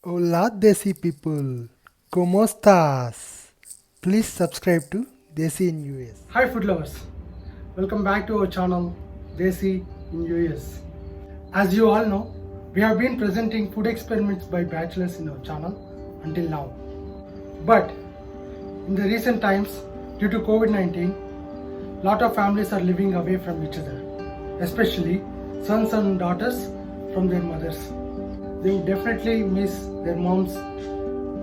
Hola Desi people, ¿cómo estás? Please subscribe to Desi in US. Hi food lovers, welcome back to our channel Desi in US. As you all know, we have been presenting food experiments by bachelors in our channel until now. But in the recent times, due to COVID-19, lot of families are living away from each other, especially sons and daughters from their mothers. They would definitely miss their mom's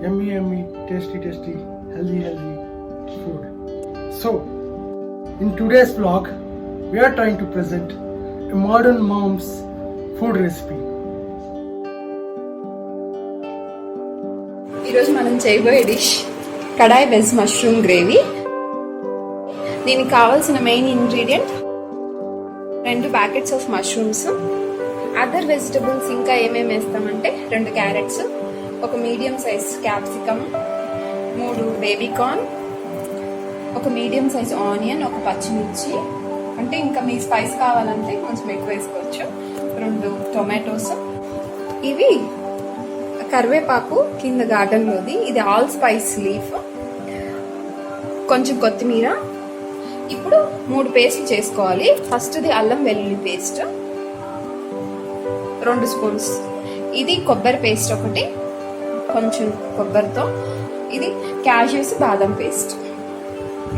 yummy, tasty, healthy food. So, in today's vlog, we are trying to present a modern mom's food recipe. ఈరోజు మనం చేయబోయే dish కడాయి veg mushroom gravy. దీనికి కావాల్సిన main ingredient 2 packets of mushrooms, other vegetables ఇంకా ఏమేమి వేస్తామంటే 2 carrots, ఒక medium size capsicum, 3 baby corn, ఒక medium size onion, ఒక పచ్చిమిర్చి, అంటే ఇంకా మీ స్పైస్ కావాలంటే కొంచెం ఎక్కువ వేసుకోవచ్చు, 2 టొమాటోస్, ఇవి కరివేపాకు కింద గార్డెన్లోది, ఇది ఆల్ స్పైస్ లీఫ్, కొంచెం కొత్తిమీర. ఇప్పుడు 3 పేస్ట్ చేసుకోవాలి. ఫస్ట్ది అల్లం వెల్లుల్లి పేస్ట్ 2 స్పూన్స్, ఇది కొబ్బరి పేస్ట్ ఒకటి, కొంచెం కొబ్బరితో, ఇది క్యాష్యూస్ బాదం పేస్ట్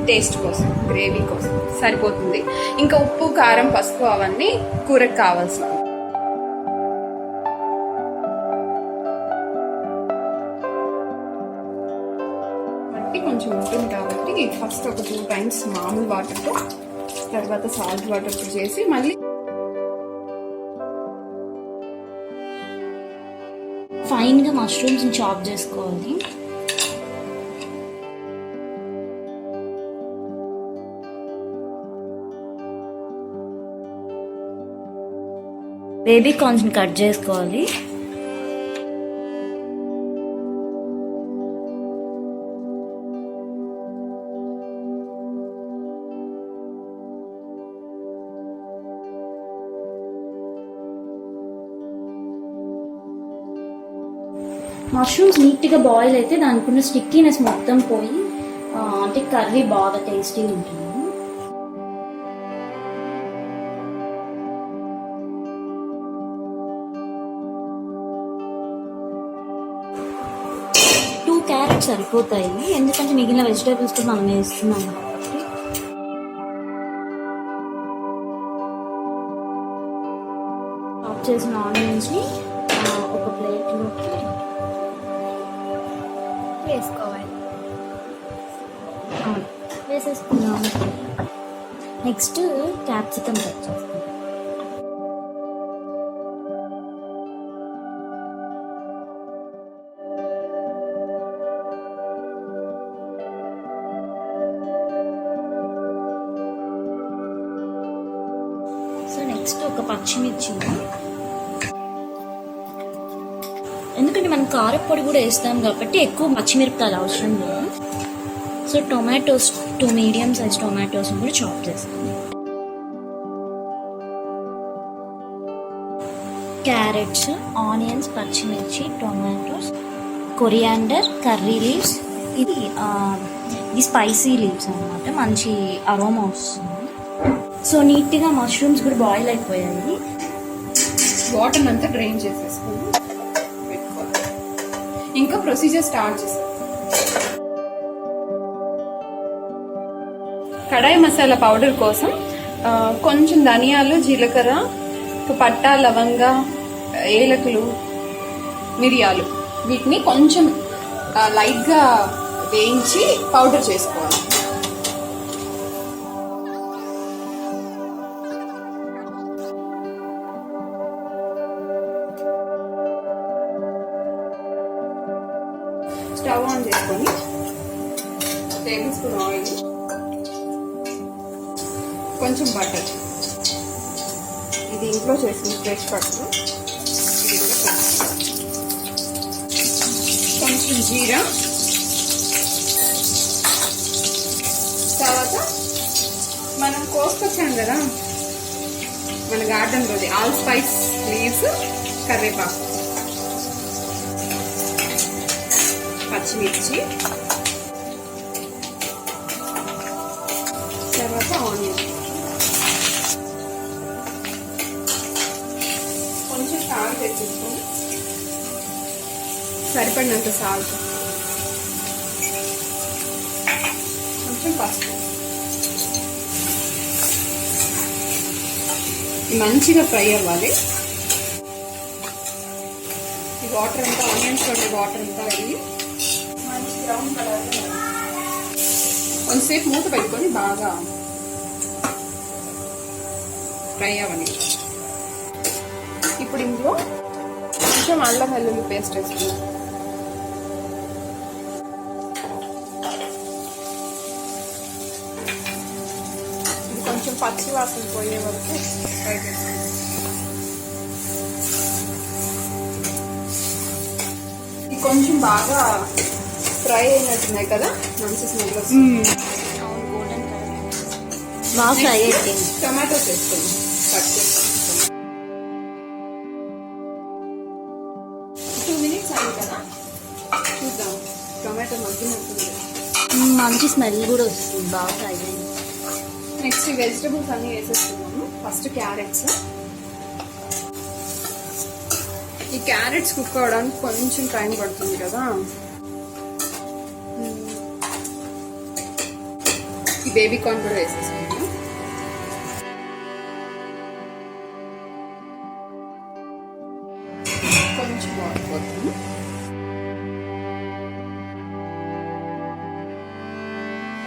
టేస్ట్ కోసం, గ్రేవీ కోసం సరిపోతుంది. ఇంకా ఉప్పు కారం పసుపు అవన్నీ కూరకు కావాల్సిన. కొంచెం ఉంటుంది కాబట్టి ఫస్ట్ ఒక 2 టైమ్స్ మామూలు వాటర్తో, తర్వాత సాల్ట్ వాటర్తో చేసి మళ్ళీ ఫైన్గా మష్రూమ్స్ చాప్ చేసుకోవాలి. బేబీ కార్న్స్ కట్ చేసుకోవాలి. మష్రూమ్స్ నీట్గా బాయిల్ అయితే దానికి ఉన్న స్టిక్కీనెస్ మొత్తం పోయి అంటే కర్రీ బాగా టేస్టీ ఉంటుంది. క్యారెట్స్ సరిపోతాయి, ఎందుకంటే మిగిలిన వెజిటేబుల్స్ కూడా మనం వేస్తున్నాం కాబట్టి. చాప్ చేసిన ఆనియన్స్ని ఒక ప్లేట్లోకి వేసేసుకున్నాం. నెక్స్ట్ క్యాప్సికమ్ కట్ చేస్తాం. నెక్స్ట్ ఒక పచ్చిమిర్చి, ఎందుకంటే మనం కారపొడి కూడా వేస్తాం కాబట్టి ఎక్కువ పచ్చిమిరపకాయలు అవసరం లేదు. So tomatoes 2 medium size tomatoes కూడా చాప్ చేస్తాం. క్యారెట్స్, ఆనియన్స్, పచ్చిమిర్చి, టొమాటోస్, కొరియాండర్, కర్రీ లీవ్స్, ఇది స్పైసీ లీవ్స్ అన్నమాట, మంచి అరోమా వస్తుంది. సో నీట్గా మష్రూమ్స్ కూడా బాయిల్ అయిపోయాయి. వాటర్ అంతా డ్రైన్ చేసేసుకుని పెట్టుకోవాలి. ఇంకా ప్రొసీజర్ స్టార్ట్ చేస్తాం. కడాయి మసాలా పౌడర్ కోసం కొంచెం ధనియాలు, జీలకర్ర, పట్టా, లవంగ, ఏలకులు, మిరియాలు, వీటిని కొంచెం లైట్గా వేయించి పౌడర్ చేసుకోవాలి. స్టవ్ ఆన్ చేసుకొని టేబుల్ స్పూన్ ఆయిల్, కొంచెం బటర్, ఇది ఇంట్లో చేసిన ఫ్రెష్ బటర్, ఇది కూడా కొంచెం జీరా, తర్వాత మనం కోసుకొచ్చాం కదా మన గార్డెన్లోది ఆల్ స్పైస్ లీవ్స్, కరివేపాకు, పచ్చిమిర్చి, తర్వాత ఆనియన్, కొంచెం సాల్ట్ వేసేసుకొని సరిపడినంత సాల్ట్, కొంచెం పసుపు. మంచిగా ఫ్రై అవ్వాలి. ఈ వాటర్ అంతా ఆనియన్స్ తోటి వాటర్ అంతా వెళ్ళి మంచి బ్రౌన్ కలర్ కొంచెంసేపు మూత పెట్టుకొని బాగా ఫ్రై అవ్వాలి. ఇప్పుడు ఇందులో కొంచెం అల్లం వెల్లుల్లి పేస్ట్ వేసుకుందాం. ఇది కొంచెం పచ్చి వాసన పోయే వరకు ఫ్రై చేసుకుందాం. ఇది కొంచెం బాగా ఫ్రై అయినట్టున్నాయి కదా, మంచి స్మెల్ వస్తుంది. గోల్డెన్ కలర్ బాగా ఫ్రై అయిపోయింది. టమాటోస్ వేసుకుందాం, కట్ చేసుకుంటాం. 2 minutes అయింది కదా, చూద్దాం. టొమాటో మగ్గినట్టుంది. మంచి స్మెల్ కూడా వస్తుంది, బాగా ఫ్రై అయింది. నెక్స్ట్ వెజిటబుల్స్ అన్ని వేసేస్తున్నాము. First carrots. ఈ క్యారెట్స్ కుక్ అవడానికి కొంచెం టైం పడుతుంది కదా. ఈ బేబీ కార్న్ కూడా వేసేసుకుంటాం. కొంచెం వాటర్ పోతాము.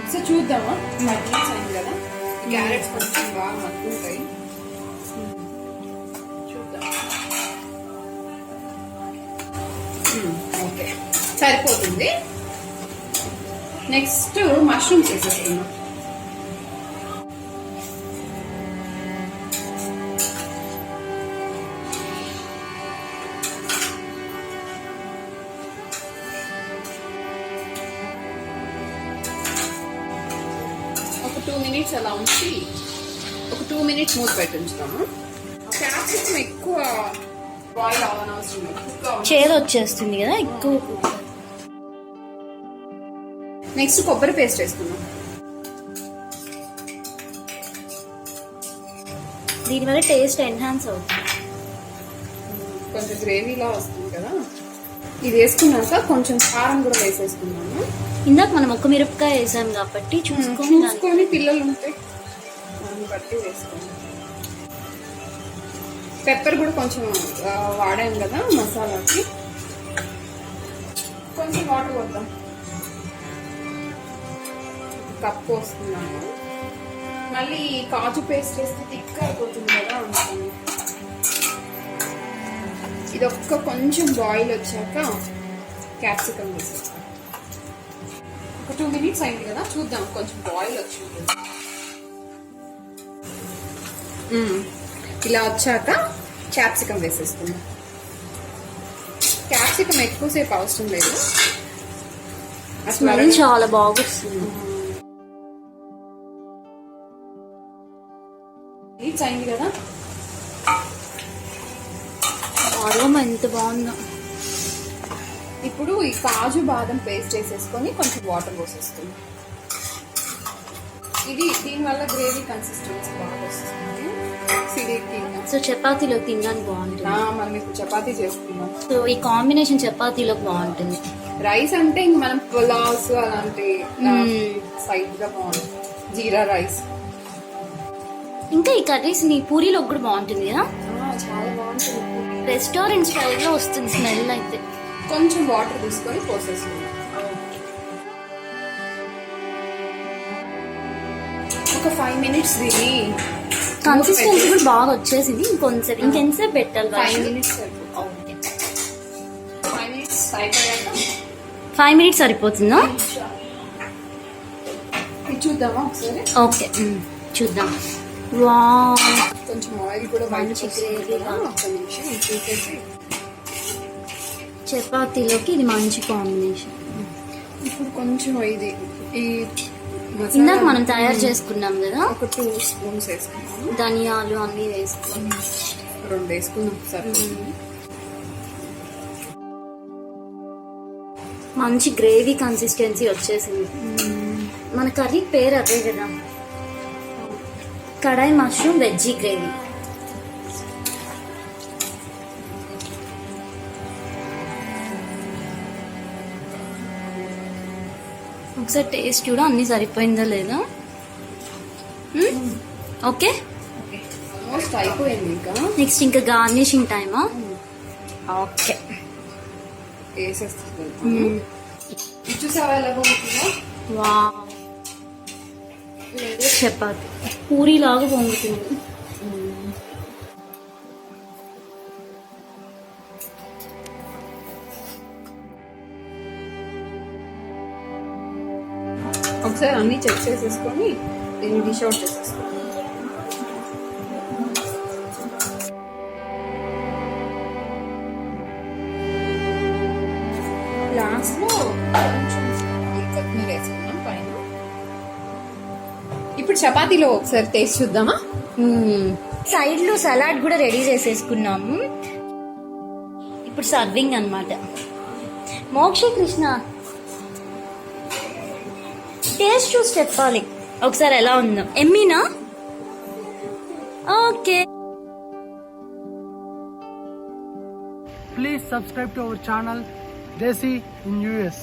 ఒకసారి చూద్దామా, మగ్గినట్స్ అయింది కదా. ఈ క్యారెట్స్ కొంచెం బాగా మగ్గుంటాయి. చూద్దాం. ఓకే, సరిపోతుంది. నెక్స్ట్ మష్రూమ్స్ వేసేస్తున్నాం. ఒక 2 minutes అలా ఉంచి ఒక 2 minutes మూత పెట్టి ఉంచుతాము. క్యాప్సికం ఎక్కువ బాయిల్ అవ్వనవసరం లేదు. చేదు వచ్చేస్తుంది కదా ఎక్కువ. నెక్స్ట్ కొబ్బరి పేస్ట్ వేసుకున్నాం. దీనివల్ల టేస్ట్ ఎన్హాన్స్ అవుతుంది. కొంచెం గ్రేవీలా వస్తుంది కదా. ఇది వేసుకున్నాక కొంచెం కారం కూడా వేసేసుకున్నాము. ఇందాక మనం ఒక మిరపకాయ వేసాం కాబట్టి చూసుకొని పిల్లలు ఉంటే దాన్ని బట్టి వేసుకోండి. పెప్పర్ కూడా కొంచెం వాడాం కదా మసాలాకి. కొంచెం వాటర్ వద్దాం. కప్పు వస్తున్నాము. మళ్ళీ కాజు పేస్ట్ వేస్తే థిక్ అయిపోతుంది కదా అనుకోండి. ఇది ఒక్క కొంచెం బాయిల్ వచ్చాక క్యాప్సికమ్ వేసేస్తాం. ఒక 2 minutes అయింది కదా, చూద్దాం. కొంచెం బాయిల్ వచ్చింది. ఇలా వచ్చాక క్యాప్సికమ్ వేసేసుకుందాం. క్యాప్సికమ్ ఎక్కువసేపు అవసరం లేదు. స్మెల్ చాలా బాగా వస్తుంది. అయింది కదా, అరోమా ఎంత బాగుందో. ఇప్పుడు ఈ కాజు బాదం పేస్ట్ వేసేసుకొని కొంచెం వాటర్ పోసేస్తుంది. ఇది దీనివల్ల గ్రేవీ కన్సిస్టెన్సీ బాగా వస్తుంది. సో చపాతీలో తినడానికి బాగుంటుంది. మనం ఇప్పుడు చపాతీ చేసుకుందాం. సో ఈ కాంబినేషన్ చపాతీలో బాగుంటుంది. రైస్ అంటే ఇంక మనం పులావ్స్ అలాంటి సైడ్ గా బాగుంటుంది. జీరా రైస్. ఇంకా ఈ కర్రీస్ ని పూరీలో కూడా బాగుంటుంది కదా. చాలా బాగుంటుంది. రెస్టారెంట్ స్టైల్లో వస్తుంది స్మెల్ అయితే. కొంచెం వాటర్ తీసుకొని పోసేసుకుందాం. ఒక 5 minutes దీన్ని కన్సిస్టెన్సీ కూడా బాగా వచ్చేసింది. ఇంకెంతసేపు పెట్టాలి? 5 minutes సరిపోతుంది. 5 minutes అయిపోయాక 5 minutes సరిపోతుందా? ఇది చూద్దామా ఒకసారి? ఓకే, చూద్దాం. వావ్, కొంచెం ఆయిల్ కూడా మంచి గ్రేవీగా. ఒక నిమిషం చూసేసి. చపాతీలోకి ఇది మంచి కాంబినేషన్. ఇప్పుడు కొంచెం ఇది ఈ ఇందాక మనం తయారు చేసుకున్నాం కదా, ఒక 2 spoons వేసుకున్నాము. ధనియాలు అన్ని వేసుకుని 2 వేసుకున్నాం. సరే, మంచి గ్రేవీ కన్సిస్టెన్సీ వచ్చేసింది. మన కర్రీ పేరు అదే కదా, కడాయి మష్రూమ్ వెజ్జీ గ్రేవీ. ఒకసారి టేస్ట్ కూడా అన్ని సరిపోయిందా లేదా. ఓకే, ఆల్మోస్ట్ అయిపోయింది. ఇంకా నెక్స్ట్ ఇంకా గార్నిషింగ్ టైమా. ఓకే, వేసేస్తుంది. చూసావా ఎలా బాగుంటుందో? వా లేదా చపాతి పూరి లాగా పొంగుతుంది. ఒకసారి అన్ని చెక్ చేసేసుకొని దీన్ని డిష్ అవుట్ చేసేసుకో. లాస్ట్ లో కొంచెం కొత్తిమీర వేసుకున్నాం పైన. ఇప్పుడు చపాతీలో ఒకసారి టేస్ట్ చూద్దామా? సైడ్ లో సలాడ్ కూడా రెడీ చేసేసుకున్నాము. ఇప్పుడు సర్వింగ్ అన్నమాట. మోక్ష కృష్ణ టేస్ట్ చూసి చెప్పాలి ఒకసారి ఎలా ఉందో. ఎమ్మీనా? Okay. Please subscribe to our channel Desi in US.